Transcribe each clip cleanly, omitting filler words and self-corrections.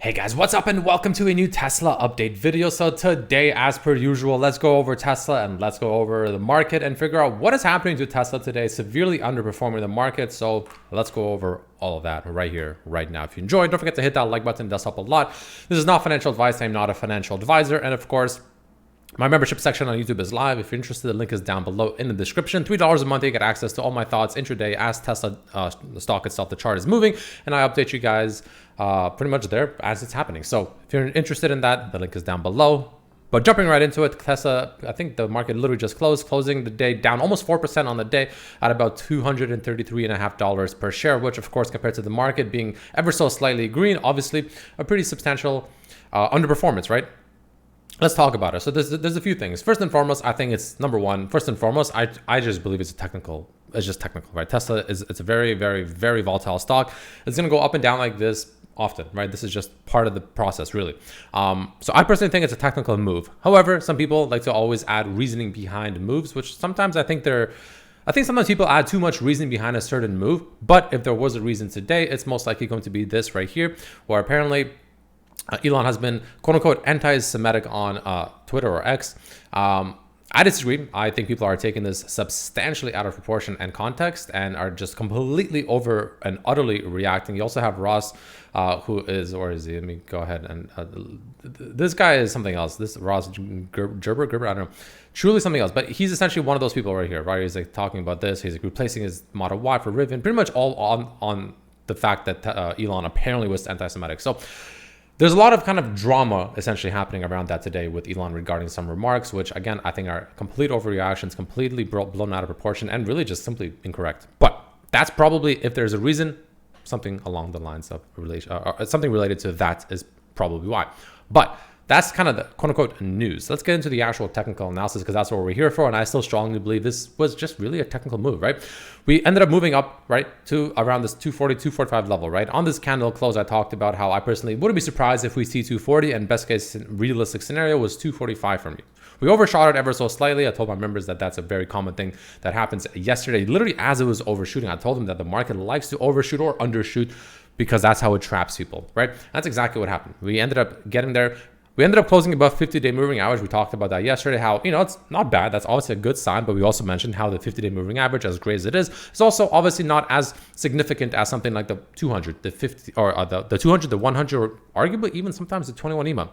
Hey guys, what's up and welcome to a new Tesla update video. So today, as per usual, let's go over Tesla and let's go over the market and figure out what is happening to Tesla today, severely underperforming the market. So let's go over all of that right here, right now. If you enjoyed, don't forget to hit that like button, it does help a lot. This is not financial advice, I'm not a financial advisor. And of course, my membership section on YouTube is live. If you're interested, the link is down below in the description. $3 a month, you get access to all my thoughts intraday as Tesla, the stock itself, the chart is moving. And I update you guys pretty much there as it's happening. So if you're interested in that, the link is down below. But jumping right into it, Tesla, I think the market literally just closed, closing the day down almost 4% on the day at about $233.50 per share, which of course, compared to the market being ever so slightly green, obviously a pretty substantial underperformance, right? Let's talk about it. So there's a few things. First and foremost, I think it's number one. First and foremost, I just believe it's just technical, right? Tesla it's a very, very, very volatile stock. It's going to go up and down like this often, right? This is just part of the process, really. So I personally think it's a technical move. However, some people like to always add reasoning behind moves, which sometimes I think sometimes people add too much reasoning behind a certain move. But if there was a reason today, it's most likely going to be this right here, where apparently Elon has been quote unquote anti-Semitic on Twitter or X. I disagree. I think people are taking this substantially out of proportion and context and are just completely over and utterly reacting. You also have Ross, who is, or is he? Let me go ahead and this guy is something else. This Ross Gerber, I don't know, truly something else. But he's essentially one of those people right here, right? He's like talking about this. He's like replacing his Model Y for Rivian, pretty much all on the fact that Elon apparently was anti-Semitic. So there's a lot of kind of drama essentially happening around that today with Elon regarding some remarks, which again, I think are complete overreactions, completely blown out of proportion and really just simply incorrect. But that's probably, if there's a reason, something along the lines of something related to that is probably why. But that's kind of the quote unquote news. Let's get into the actual technical analysis because that's what we're here for. And I still strongly believe this was just really a technical move, right? We ended up moving up, right, to around this 240, 245 level, right? On this candle close, I talked about how I personally wouldn't be surprised if we see 240 and best case realistic scenario was 245 for me. We overshot it ever so slightly. I told my members that that's a very common thing that happens yesterday. Literally as it was overshooting, I told them that the market likes to overshoot or undershoot because that's how it traps people, right? That's exactly what happened. We ended up getting there. We ended up closing above 50-day moving average. We talked about that yesterday, how, it's not bad. That's obviously a good sign, but we also mentioned how the 50-day moving average, as great as it is also obviously not as significant as something like the 200, the 50, or the 200, the 100, or arguably even sometimes the 21 EMA.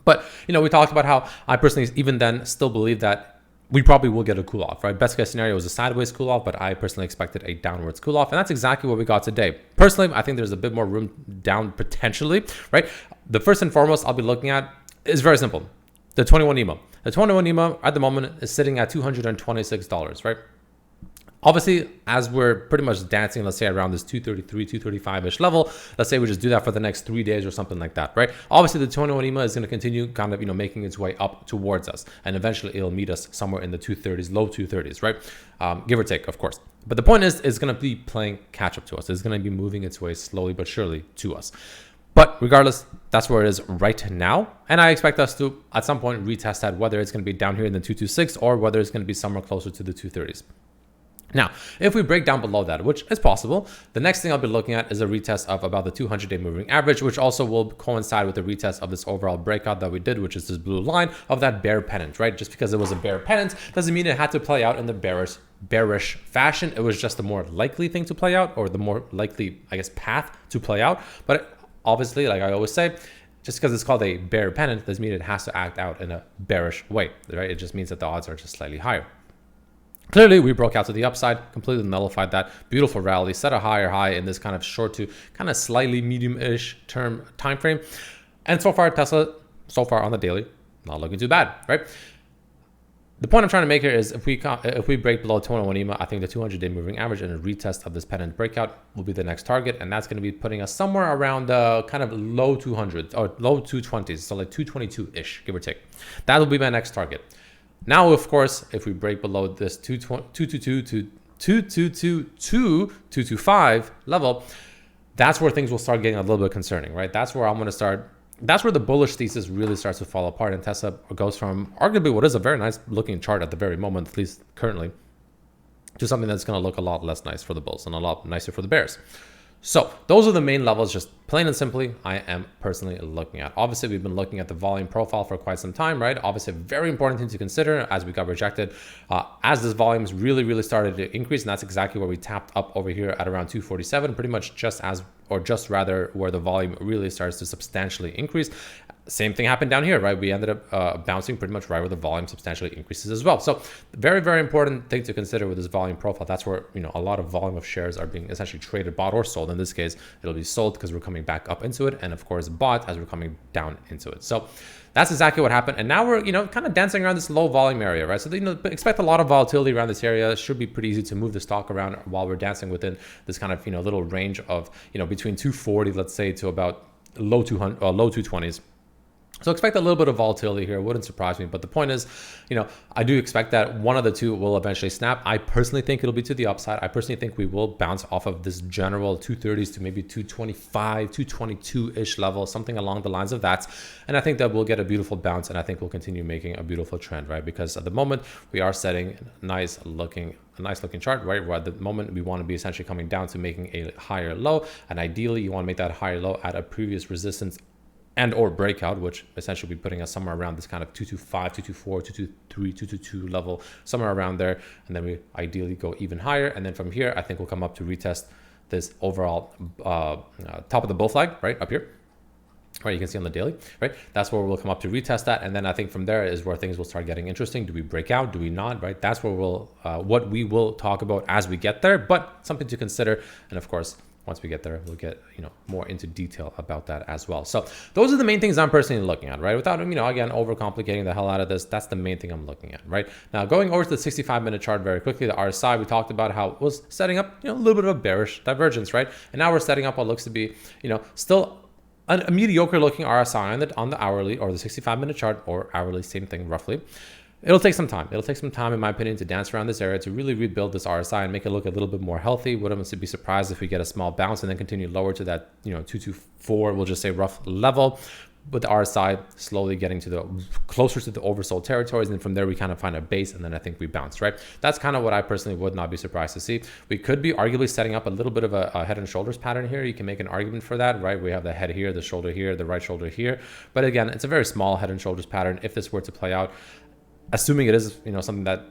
But, we talked about how I personally even then still believe that we probably will get a cool off, right? Best case scenario was a sideways cool off, but I personally expected a downwards cool off. And that's exactly what we got today. Personally, I think there's a bit more room down potentially, right? The first and foremost I'll be looking at is very simple. The 21 EMA. The 21 EMA at the moment is sitting at $226, right? Obviously, as we're pretty much dancing, let's say around this 233, 235-ish level, let's say we just do that for the next 3 days or something like that, right? Obviously, the 21 EMA is going to continue kind of, making its way up towards us. And eventually, it'll meet us somewhere in the 230s, low 230s, right? Give or take, of course. But the point is, it's going to be playing catch up to us. It's going to be moving its way slowly but surely to us. But regardless, that's where it is right now. And I expect us to, at some point, retest that, whether it's going to be down here in the 226 or whether it's going to be somewhere closer to the 230s. Now, if we break down below that, which is possible, the next thing I'll be looking at is a retest of about the 200-day moving average, which also will coincide with the retest of this overall breakout that we did, which is this blue line of that bear pennant, right? Just because it was a bear pennant doesn't mean it had to play out in the bearish fashion. It was just the more likely thing to play out, or the more likely, path to play out. But obviously, like I always say, just because it's called a bear pennant doesn't mean it has to act out in a bearish way, right? It just means that the odds are just slightly higher. Clearly, we broke out to the upside, completely nullified that beautiful rally, set a higher high in this kind of short to kind of slightly medium-ish term time frame. And so far, Tesla, on the daily, not looking too bad, right? The point I'm trying to make here is if we break below 21 EMA, I think the 200-day moving average and a retest of this pennant breakout will be the next target. And that's going to be putting us somewhere around kind of low 200s or low 220s. So like 222-ish, give or take. That will be my next target. Now, of course, if we break below this 222 to 225 level, that's where things will start getting a little bit concerning, right? That's where I'm going to start. That's where the bullish thesis really starts to fall apart, and Tesla goes from arguably what is a very nice looking chart at the very moment, at least currently, to something that's going to look a lot less nice for the bulls and a lot nicer for the bears. So those are the main levels, just plain and simply, I am personally looking at. Obviously, we've been looking at the volume profile for quite some time, right? Obviously, a very important thing to consider as we got rejected, as this volumes really started to increase, and that's exactly where we tapped up over here at around 247, pretty much just as, or just rather where the volume really starts to substantially increase. Same thing happened down here, right? We ended up bouncing pretty much right where the volume substantially increases as well. So very important thing to consider with this volume profile. That's where, you know, a lot of volume of shares are being essentially traded, bought or sold. In this case, it'll be sold because we're coming back up into it, and of course bought as we're coming down into it. So that's exactly what happened. And now we're, you know, kind of dancing around this low volume area, right? So, you know, expect a lot of volatility around this area. It should be pretty easy to move the stock around while we're dancing within this kind of, you know, little range of, you know, between 240, let's say, to about low 220s. So expect a little bit of volatility here. It wouldn't surprise me. But the point is, you know, I do expect that one of the two will eventually snap. I personally think it'll be to the upside. I personally think we will bounce off of this general 230s to maybe 225, 222-ish level, something along the lines of that. And I think that we'll get a beautiful bounce, and I think we'll continue making a beautiful trend, right? Because at the moment, we are setting a nice looking chart, right? Where at the moment we want to be essentially coming down to making a higher low. And ideally, you want to make that higher low at a previous resistance and or breakout, which essentially will be putting us somewhere around this kind of 225, 224, 223, 222 level, somewhere around there. And then we ideally go even higher. And then from here, I think we'll come up to retest this overall top of the bull flag, right up here. Right, you can see on the daily, right? That's where we'll come up to retest that. And then I think from there is where things will start getting interesting. Do we break out? Do we not? Right? That's where we'll, what we will talk about as we get there, but something to consider. And of course, once we get there, we'll get, you know, more into detail about that as well. So those are the main things I'm personally looking at, right? Without, you know, again, overcomplicating the hell out of this, that's the main thing I'm looking at, right? Now, going over to the 65-minute chart very quickly, the RSI, we talked about how it was setting up, you know, a little bit of a bearish divergence, right? And now we're setting up what looks to be, you know, still a mediocre looking RSI on the hourly or the 65-minute chart, or hourly, same thing roughly. It'll take some time. It'll take some time, in my opinion, to dance around this area to really rebuild this RSI and make it look a little bit more healthy. Wouldn't be surprised if we get a small bounce and then continue lower to that, you know, 224, we'll just say rough level, with the RSI slowly getting to the closer to the oversold territories. And then from there, we kind of find a base, and then I think we bounce, right? That's kind of what I personally would not be surprised to see. We could be arguably setting up a little bit of a head and shoulders pattern here. You can make an argument for that, right? We have the head here, the shoulder here, the right shoulder here. But again, it's a very small head and shoulders pattern. If this were to play out, assuming it is, you know, something that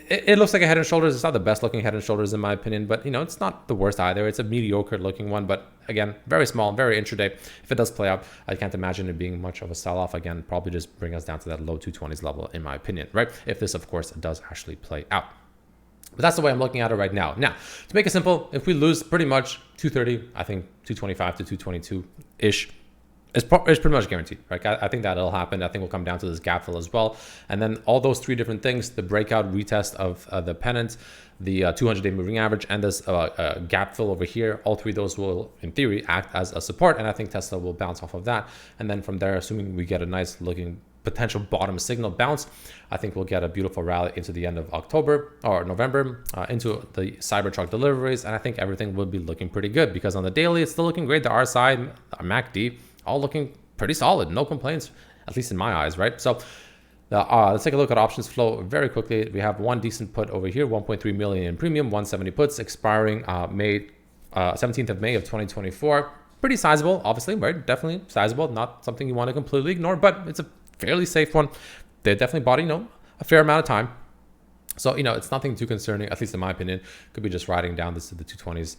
it looks like a head and shoulders. It's not the best looking head and shoulders in my opinion, but you know, it's not the worst either. It's a mediocre looking one, but again, very small, very intraday. If it does play out, I can't imagine it being much of a sell-off. Again, probably just bring us down to that low 220s level in my opinion, right? If this, of course, does actually play out. But that's the way I'm looking at it right now. Now, to make it simple, if we lose pretty much 230, I think 225 to 222-ish, it's pretty much guaranteed, right? I think that'll happen. I think we'll come down to this gap fill as well. And then all those three different things, the breakout retest of the pennant, the 200-day moving average, and this gap fill over here, all three of those will, in theory, act as a support. And I think Tesla will bounce off of that. And then from there, assuming we get a nice looking potential bottom signal bounce, I think we'll get a beautiful rally into the end of October or November, into the Cybertruck deliveries. And I think everything will be looking pretty good because on the daily, it's still looking great. The RSI, MACD, all looking pretty solid. No complaints, at least in my eyes, right? So let's take a look at options flow very quickly. We have one decent put over here, 1.3 million in premium, 170 puts expiring May 17th of May of 2024. Pretty sizable, obviously, right? Definitely sizable. Not something you want to completely ignore, but it's a fairly safe one. They definitely bought, you know, a fair amount of time. So, you know, it's nothing too concerning, at least in my opinion. Could be just riding down this to the 220s.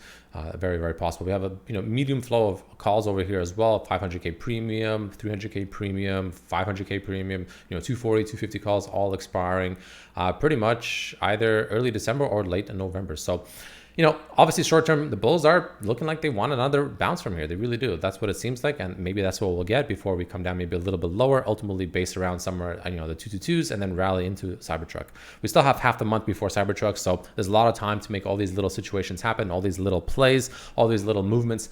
Very, very possible. We have a, you know, medium flow of calls over here as well. 500K premium, 300K premium, 500K premium, you know, 240, 250 calls all expiring pretty much either early December or late in November. So, you know, obviously short term, the bulls are looking like they want another bounce from here. They really do. That's what it seems like. And maybe that's what we'll get before we come down maybe a little bit lower, ultimately based around somewhere, you know, the 222s and then rally into Cybertruck. We still have half the month before Cybertruck. So there's a lot of time to make all these little situations happen, all these little plays, all these little movements.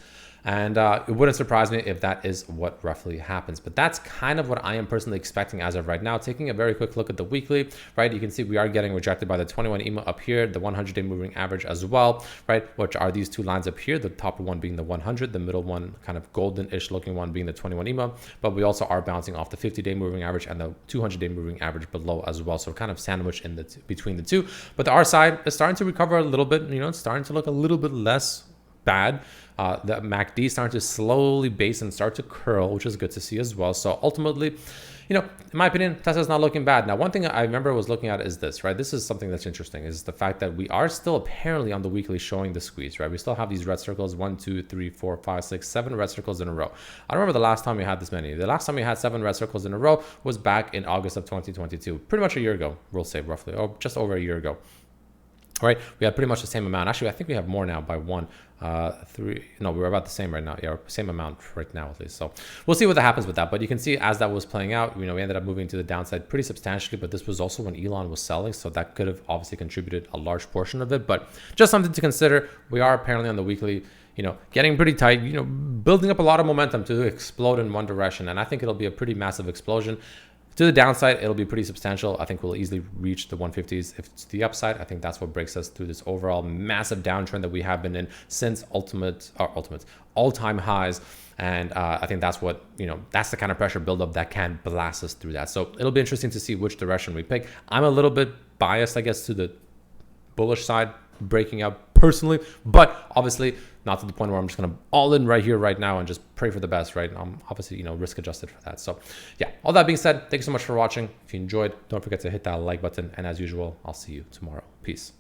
And it wouldn't surprise me if that is what roughly happens. But that's kind of what I am personally expecting as of right now. Taking a very quick look at the weekly, right? You can see we are getting rejected by the 21 EMA up here, the 100-day moving average as well, right? Which are these two lines up here, the top one being the 100, the middle one kind of golden-ish looking one being the 21 EMA. But we also are bouncing off the 50-day moving average and the 200-day moving average below as well. So kind of sandwiched in between the two. But the RSI is starting to recover a little bit. You know, it's starting to look a little bit less bad. The MACD starting to slowly base and start to curl, which is good to see as well. So ultimately, in my opinion, Tesla's not looking bad. Now, one thing I remember was looking at is this, right? This is something that's interesting, is the fact that we are still apparently on the weekly showing the squeeze, right? We still have these red circles, 1, 2, 3, 4, 5, 6, 7 red circles in a row. I don't remember the last time we had this many. The last time we had 7 red circles in a row was back in August of 2022, pretty much a year ago, we'll say roughly, or just over a year ago. All right, we had pretty much the same amount. Actually, I think we have more now by 1, 3. No, we're about the same right now. Yeah, same amount right now at least. So we'll see what happens with that. But you can see as that was playing out, we ended up moving to the downside pretty substantially. But this was also when Elon was selling, so that could have obviously contributed a large portion of it. But just something to consider. We are apparently on the weekly, getting pretty tight. Building up a lot of momentum to explode in one direction, and I think it'll be a pretty massive explosion. To the downside, it'll be pretty substantial. I think we'll easily reach the 150s. If it's to the upside, I think that's what breaks us through this overall massive downtrend that we have been in since all-time highs. And I think that's what, that's the kind of pressure buildup that can blast us through that. So it'll be interesting to see which direction we pick. I'm a little bit biased, I guess, to the bullish side, breaking up personally, but obviously not to the point where I'm just going to all in right here, right now, and just pray for the best, right? I'm obviously, risk adjusted for that. So yeah, all that being said, thank you so much for watching. If you enjoyed, don't forget to hit that like button. And as usual, I'll see you tomorrow. Peace.